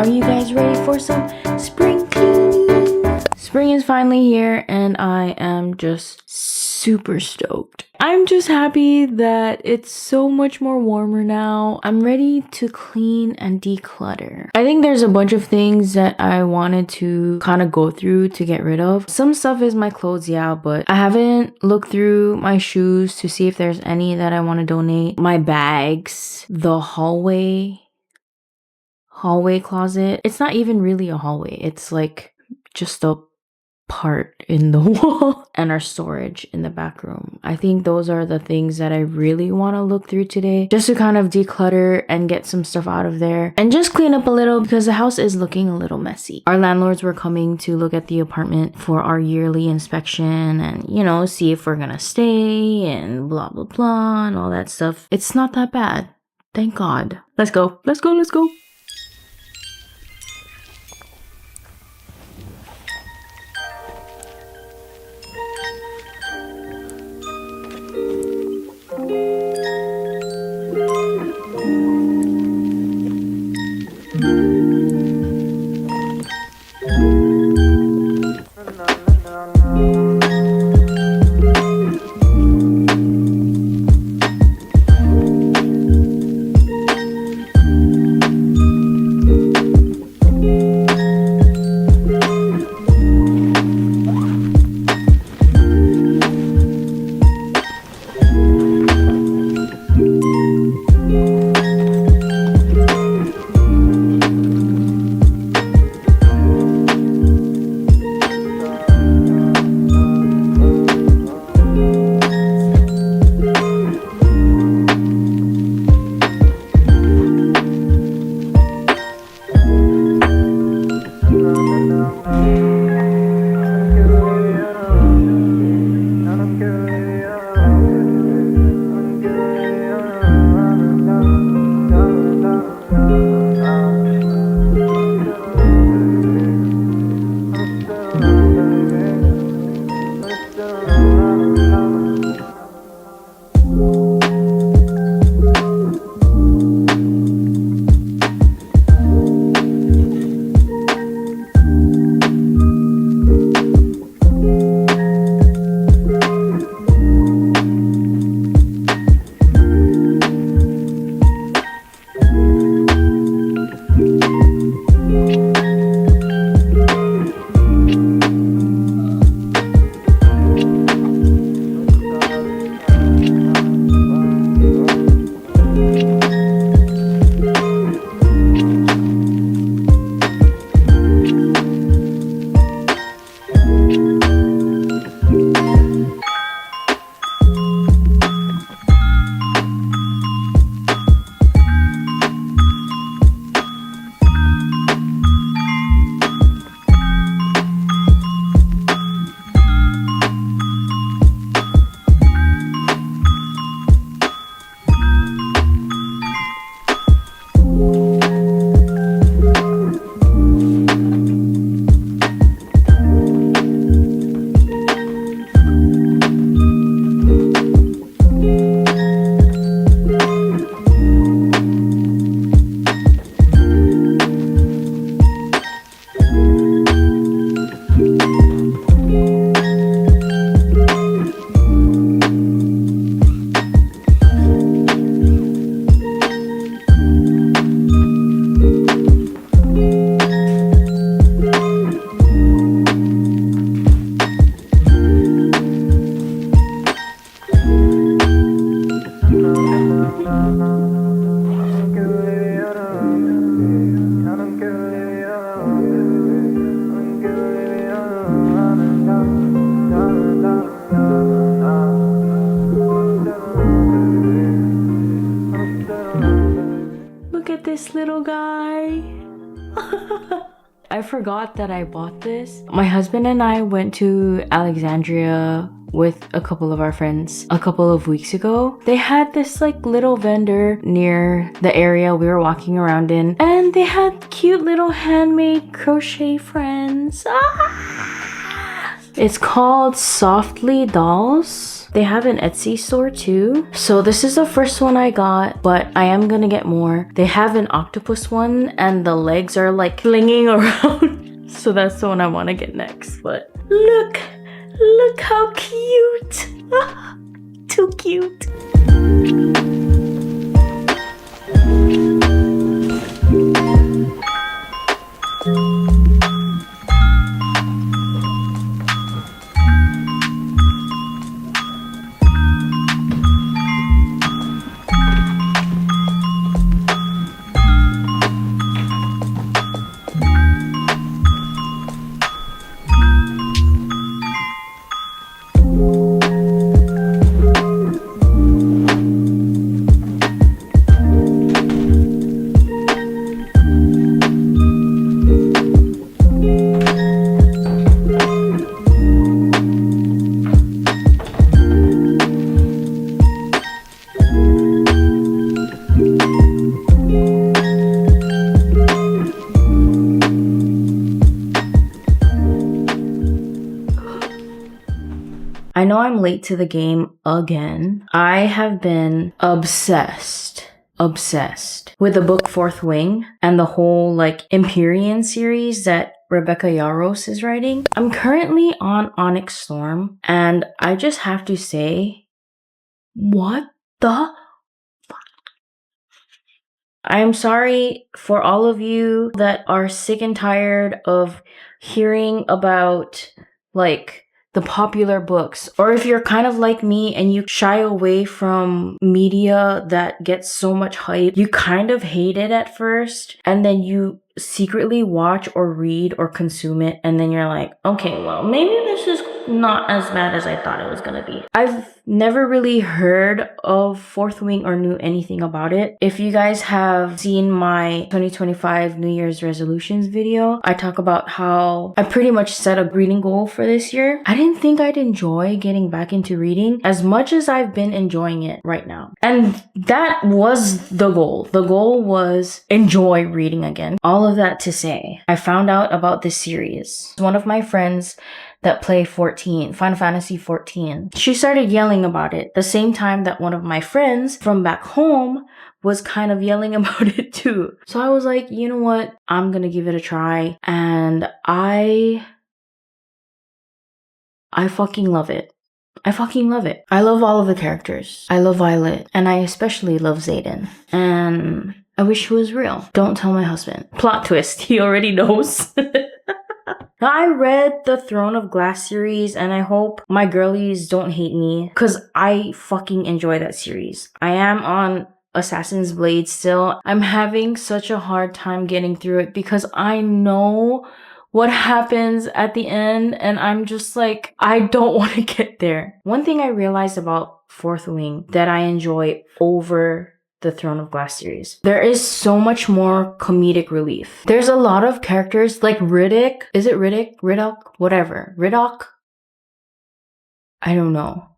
Are you guys ready for some spring cleaning? Spring is finally here and I am just super stoked. I'm just happy that it's so much more warmer now. I'm ready to clean and declutter. I think there's a bunch of things that I wanted to kind of go through to get rid of. Some stuff is my clothes, yeah, but I haven't looked through my shoes to see if there's any that I want to donate. My bags, the hallway closet. It's not even really a hallway. It's like just a part in the wall, and our storage in the back room. I think those are the things that I really want to look through today, just to kind of declutter and get some stuff out of there and just clean up a little, because the house is looking a little messy. Our landlords were coming to look at the apartment for our yearly inspection and, you know, see if we're gonna stay and blah blah blah and all that stuff. It's not that bad, thank God. Let's go. This little guy. I forgot that I bought this. My husband and I went to Alexandria with a couple of our friends a couple of weeks ago. They had this like little vendor near the area we were walking around in, and they had cute little handmade crochet friends. It's called Softly Dolls. They have an Etsy store too. So this is the first one I got, but I am gonna get more. They have an octopus one and the legs are like flinging around. So that's the one I want to get next. But look how cute. Too cute. I know I'm late to the game again. I have been obsessed with the book Fourth Wing and the whole like EMPYREAN series that Rebecca Yarros is writing. I'm currently on Onyx Storm and I just have to say, what the fuck? I'm sorry for all of you that are sick and tired of hearing about like the popular books, or if you're kind of like me and you shy away from media that gets so much hype, you kind of hate it at first and then you secretly watch or read or consume it and then you're like, okay, well, maybe this is not as bad as I thought it was gonna be. I've never really heard of Fourth Wing or knew anything about it. If you guys have seen my 2025 New Year's resolutions video, I talk about how I pretty much set a reading goal for this year. I didn't think I'd enjoy getting back into reading as much as I've been enjoying it right now. And that was the goal. The goal was enjoy reading again. All of that to say, I found out about this series. One of my friends that play Final Fantasy 14. She started yelling about it the same time that one of my friends from back home was kind of yelling about it too. So I was like, you know what? I'm gonna give it a try. And I fucking love it. I fucking love it. I love all of the characters. I love Violet. And I especially love Xaden. And I wish he was real. Don't tell my husband. Plot twist. He already knows. Now, I read the Throne of Glass series and I hope my girlies don't hate me because I fucking enjoy that series. I am on Assassin's Blade still. I'm having such a hard time getting through it because I know what happens at the end and I'm just like, I don't want to get there. One thing I realized about Fourth Wing that I enjoy over the Throne of Glass series, there is so much more comedic relief. There's a lot of characters like Riddick. Is it Riddick? Riddock? Whatever. Riddock? I don't know.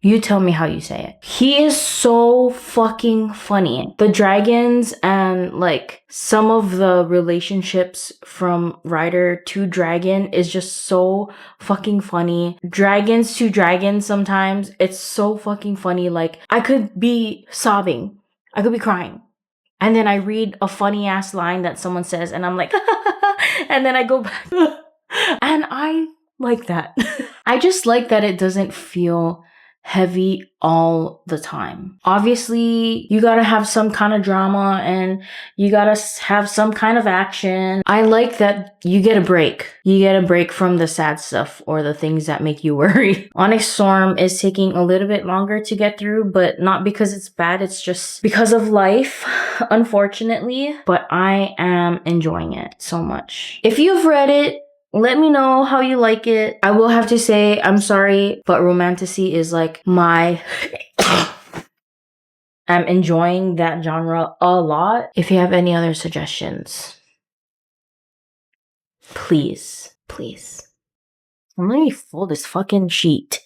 You tell me how you say it. He is so fucking funny. The dragons and like some of the relationships from rider to dragon is just so fucking funny. Dragons to dragons sometimes. It's so fucking funny. Like I could be sobbing. I could be crying. And then I read a funny ass line that someone says and I'm like, and then I go back. And I like that. I just like that it doesn't feel heavy all the time. Obviously, you gotta have some kind of drama and you gotta have some kind of action. I like that you get a break. You get a break from the sad stuff or the things that make you worry. Onyx Storm is taking a little bit longer to get through, but not because it's bad. It's just because of life, unfortunately. But I am enjoying it so much. If you've read it, let me know how you like it. I will have to say, I'm sorry, but romantasy is like my... I'm enjoying that genre a lot. If you have any other suggestions, please. Let me fold this fucking sheet.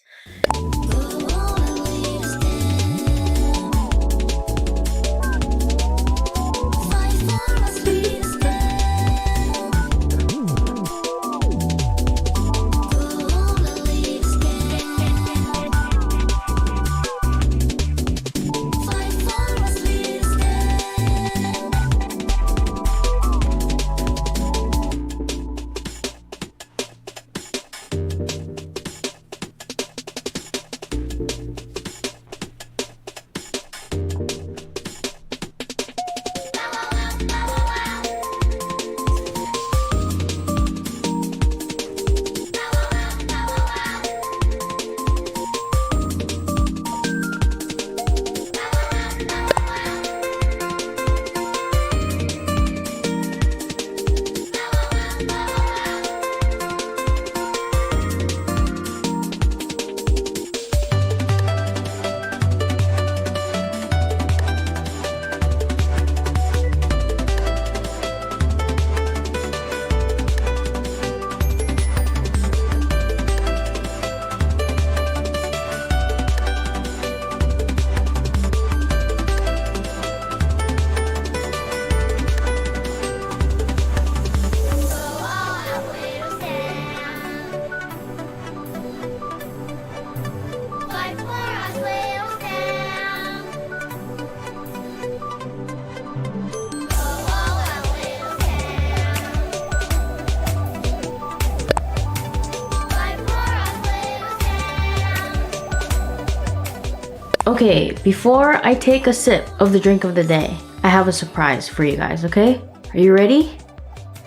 Okay, before I take a sip of the drink of the day, I have a surprise for you guys, okay? Are you ready?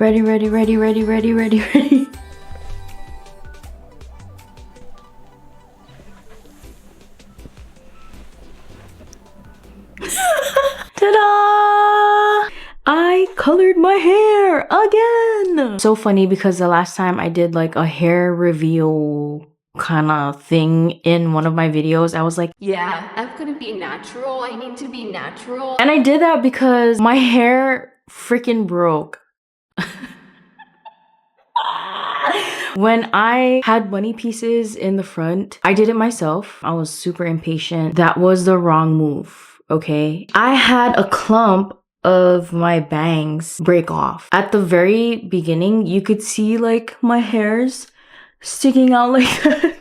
Ready, ready, ready, ready, ready, ready, ready. Ta-da! I colored my hair again! So funny because the last time I did like a hair reveal kind of thing in one of my videos, I was like, yeah, I'm gonna be natural. I need to be natural. and I did that because my hair freaking broke. When I had bunny pieces in the front, I did it myself. I was super impatient. That was the wrong move, okay? I had a clump of my bangs break off. At the very beginning, you could see like my hairs sticking out like that.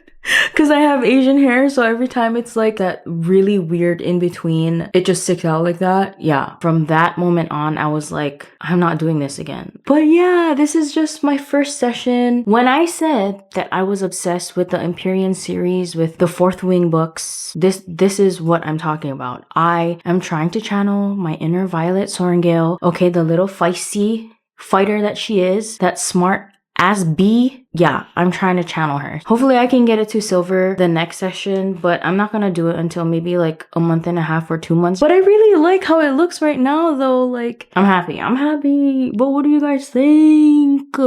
Because I have Asian hair, so every time it's like that really weird in between, it just sticks out like that. Yeah, from that moment on, I was like, I'm not doing this again. But yeah, this is just my first session. When I said that I was obsessed with the EMPYREAN series, with the Fourth Wing books, this is what I'm talking about. I am trying to channel my inner Violet Sorrengail. Okay, the little feisty fighter that she is, that smart as bee. Yeah, I'm trying to channel her. Hopefully I can get it to silver the next session, but I'm not gonna do it until maybe like a month and a half or 2 months. But I really like how it looks right now though. Like, I'm happy. But what do you guys think?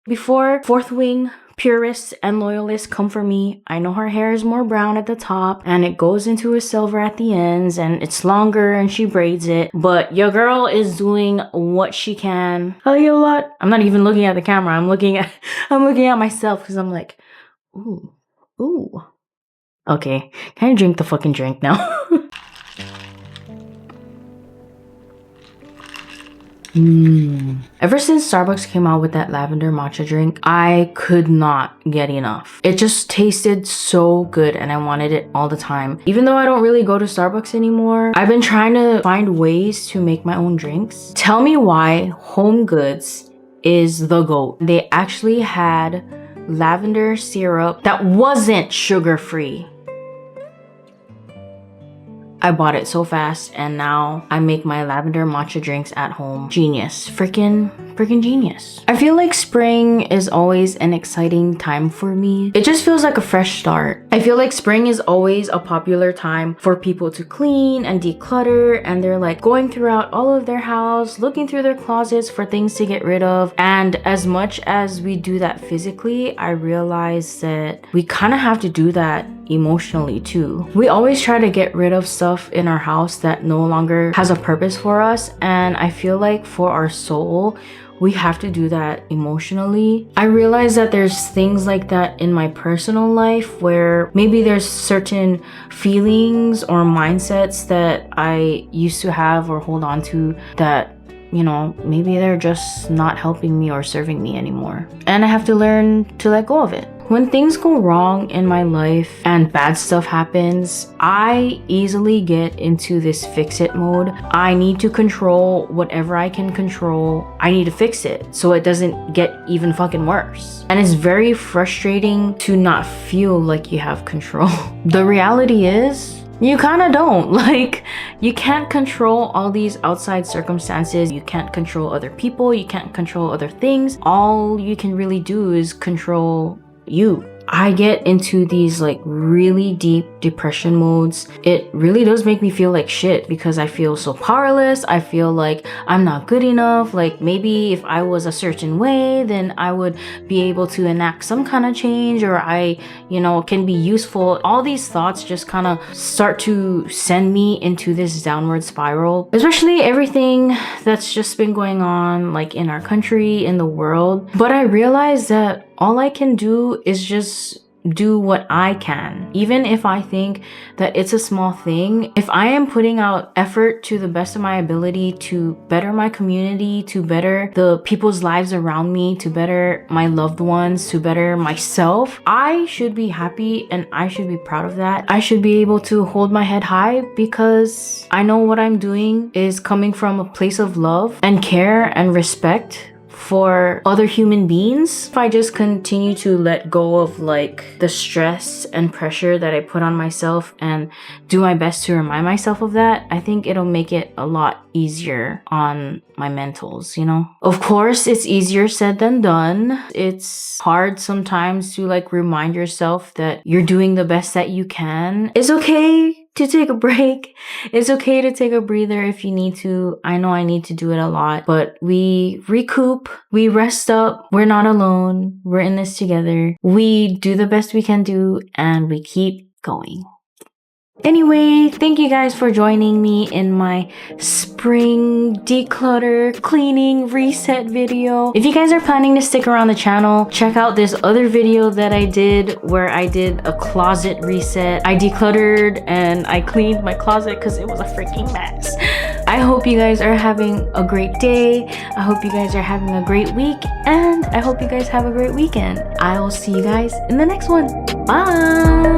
Before Fourth Wing purists and loyalists come for me, I know her hair is more brown at the top and it goes into a silver at the ends and it's longer and she braids it, but your girl is doing what she can. I like it a lot. I'm not even looking at the camera. I'm looking at myself because I'm like, ooh. Okay, can I drink the fucking drink now? Ever since Starbucks came out with that lavender matcha drink, I could not get enough. It just tasted so good and I wanted it all the time. Even though I don't really go to Starbucks anymore, I've been trying to find ways to make my own drinks. Tell me why Home Goods is the GOAT. They actually had lavender syrup that wasn't sugar-free. I bought it so fast and now I make my lavender matcha drinks at home. Genius. Freaking genius. I feel like spring is always an exciting time for me. It just feels like a fresh start. I feel like spring is always a popular time for people to clean and declutter, and they're like going throughout all of their house, looking through their closets for things to get rid of. And as much as we do that physically, I realize that we kind of have to do that emotionally too. We always try to get rid of stuff in our house that no longer has a purpose for us, and I feel like for our soul, we have to do that emotionally. I realize that there's things like that in my personal life where maybe there's certain feelings or mindsets that I used to have or hold on to that, you know, maybe they're just not helping me or serving me anymore. And I have to learn to let go of it. When things go wrong in my life and bad stuff happens, I easily get into this fix-it mode. I need to control whatever I can control. I need to fix it so it doesn't get even fucking worse. And it's very frustrating to not feel like you have control. The reality is, you kind of don't. Like, you can't control all these outside circumstances. You can't control other people. You can't control other things. All you can really do is control you. I get into these like really deep depression modes. It really does make me feel like shit because I feel so powerless. I feel like I'm not good enough. Like maybe if I was a certain way, then I would be able to enact some kind of change, or I, you know, can be useful. All these thoughts just kind of start to send me into this downward spiral, especially everything that's just been going on like in our country, in the world. But I realized that all I can do is just do what I can. Even if I think that it's a small thing, if I am putting out effort to the best of my ability to better my community, to better the people's lives around me, to better my loved ones, to better myself, I should be happy and I should be proud of that. I should be able to hold my head high because I know what I'm doing is coming from a place of love and care and respect for other human beings. If I just continue to let go of like the stress and pressure that I put on myself and do my best to remind myself of that, I think it'll make it a lot easier on my mentals, you know? Of course, it's easier said than done. It's hard sometimes to like remind yourself that you're doing the best that you can. It's okay to take a break. It's okay to take a breather if you need to. I know I need to do it a lot, but we recoup, we rest up. We're not alone. We're in this together. We do the best we can do and we keep going. Anyway, thank you guys for joining me in my spring declutter, cleaning, reset video. If you guys are planning to stick around the channel, check out this other video that I did where I did a closet reset. I decluttered and I cleaned my closet because it was a freaking mess. I hope you guys are having a great day. I hope you guys are having a great week. And I hope you guys have a great weekend. I will see you guys in the next one. Bye!